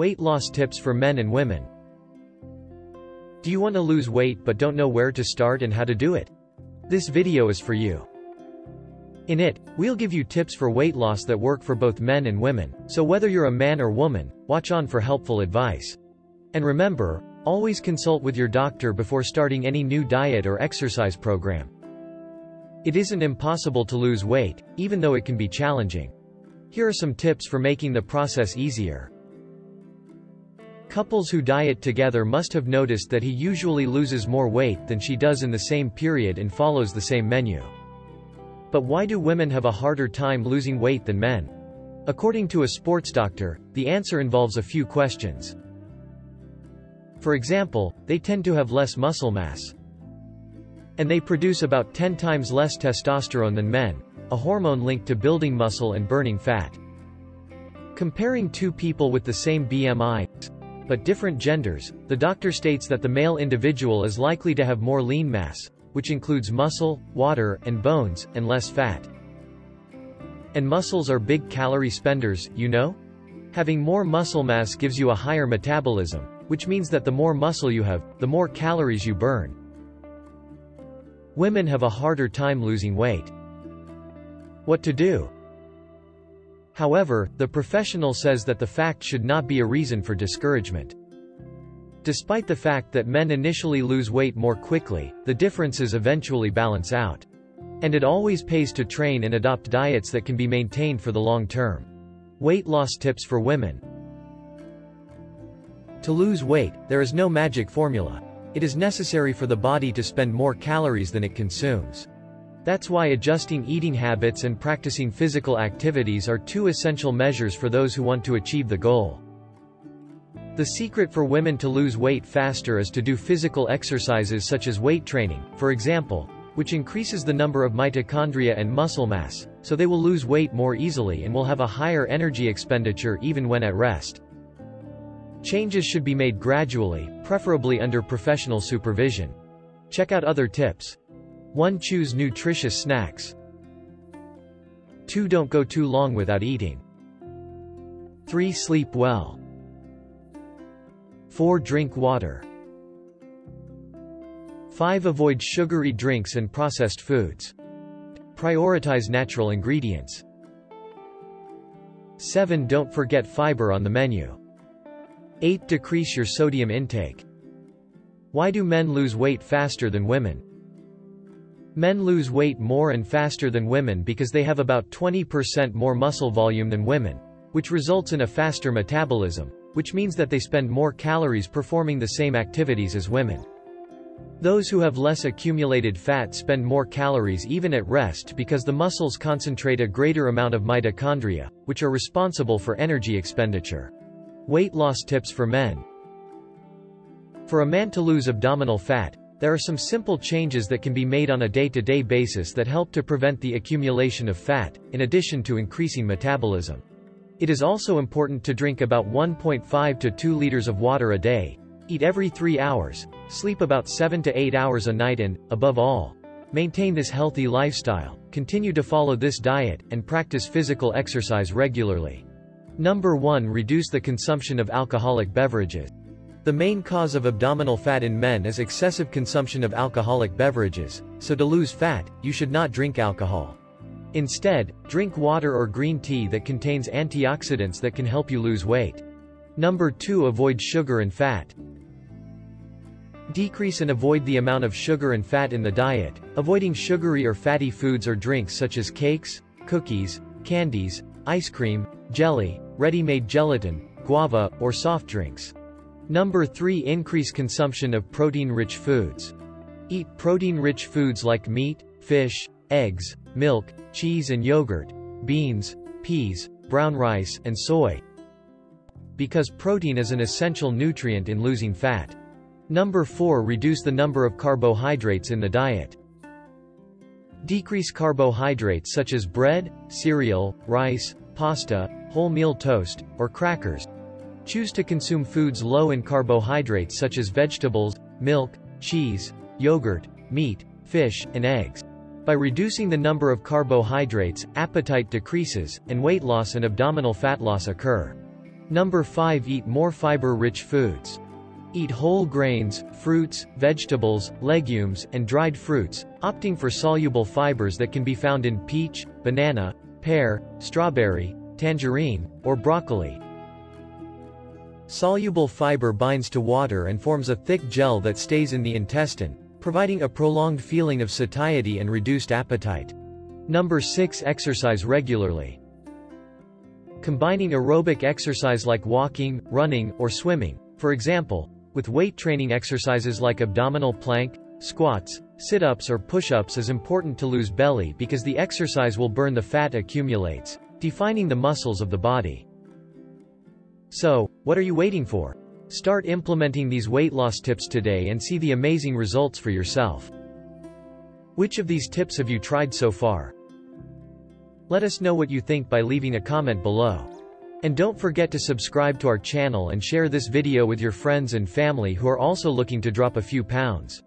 Weight loss tips for men and women. Do you want to lose weight but don't know where to start and how to do it? This video is for you. In it, we'll give you tips for weight loss that work for both men and women, so whether you're a man or woman, watch on for helpful advice. And remember, always consult with your doctor before starting any new diet or exercise program. It isn't impossible to lose weight, even though it can be challenging. Here are some tips for making the process easier. Couples who diet together must have noticed that he usually loses more weight than she does in the same period and follows the same menu. But why do women have a harder time losing weight than men? According to a sports doctor, the answer involves a few questions. For example, they tend to have less muscle mass. And they produce about 10 times less testosterone than men, a hormone linked to building muscle and burning fat. Comparing two people with the same BMI, but different genders, the doctor states that the male individual is likely to have more lean mass, which includes muscle, water, and bones, and less fat. And muscles are big calorie spenders, you know? Having more muscle mass gives you a higher metabolism, which means that the more muscle you have, the more calories you burn. Women have a harder time losing weight. What to do? However, the professional says that the fact should not be a reason for discouragement. Despite the fact that men initially lose weight more quickly, the differences eventually balance out. And it always pays to train and adopt diets that can be maintained for the long term. Weight loss tips for women. To lose weight, there is no magic formula. It is necessary for the body to spend more calories than it consumes. That's why adjusting eating habits and practicing physical activities are two essential measures for those who want to achieve the goal. The secret for women to lose weight faster is to do physical exercises such as weight training, for example, which increases the number of mitochondria and muscle mass, so they will lose weight more easily and will have a higher energy expenditure even when at rest. Changes should be made gradually, preferably under professional supervision. Check out other tips. 1. Choose nutritious snacks. 2. Don't go too long without eating. 3. Sleep well. 4. Drink water. 5. Avoid sugary drinks and processed foods. Prioritize natural ingredients. 7. Don't forget fiber on the menu. 8. Decrease your sodium intake. Why do men lose weight faster than women? Men lose weight more and faster than women because they have about 20% more muscle volume than women, which results in a faster metabolism, which means that they spend more calories performing the same activities as women. Those who have less accumulated fat spend more calories even at rest because the muscles concentrate a greater amount of mitochondria, which are responsible for energy expenditure. Weight loss tips for men. For a man to lose abdominal fat, there are some simple changes that can be made on a day-to-day basis that help to prevent the accumulation of fat, in addition to increasing metabolism. It is also important to drink about 1.5 to 2 liters of water a day, eat every 3 hours, sleep about 7 to 8 hours a night and, above all, maintain this healthy lifestyle, continue to follow this diet, and practice physical exercise regularly. Number 1. Reduce the consumption of alcoholic beverages. The main cause of abdominal fat in men is excessive consumption of alcoholic beverages, so to lose fat, you should not drink alcohol. Instead, drink water or green tea that contains antioxidants that can help you lose weight. Number 2. Avoid sugar and fat. Decrease and avoid the amount of sugar and fat in the diet, avoiding sugary or fatty foods or drinks such as cakes, cookies, candies, ice cream, jelly, ready-made gelatin, guava, or soft drinks. Number 3. Increase consumption of protein-rich foods. Eat protein-rich foods like meat, fish, eggs, milk, cheese and yogurt, beans, peas, brown rice, and soy. Because protein is an essential nutrient in losing fat. Number 4. Reduce the number of carbohydrates in the diet. Decrease carbohydrates such as bread, cereal, rice, pasta, wholemeal toast, or crackers. Choose to consume foods low in carbohydrates such as vegetables, milk, cheese, yogurt, meat, fish, and eggs. By reducing the number of carbohydrates, appetite decreases, and weight loss and abdominal fat loss occur. Number 5. Eat more fiber-rich foods. Eat whole grains, fruits, vegetables, legumes, and dried fruits, opting for soluble fibers that can be found in peach, banana, pear, strawberry, tangerine, or broccoli. Soluble fiber binds to water and forms a thick gel that stays in the intestine, providing a prolonged feeling of satiety and reduced appetite. Number 6. Exercise regularly. Combining aerobic exercise like walking, running, or swimming, for example, with weight training exercises like abdominal plank, squats, sit-ups or push-ups is important to lose belly because the exercise will burn the fat accumulates, defining the muscles of the body. So, what are you waiting for? Start implementing these weight loss tips today and see the amazing results for yourself. Which of these tips have you tried so far? Let us know what you think by leaving a comment below. And don't forget to subscribe to our channel and share this video with your friends and family who are also looking to drop a few pounds.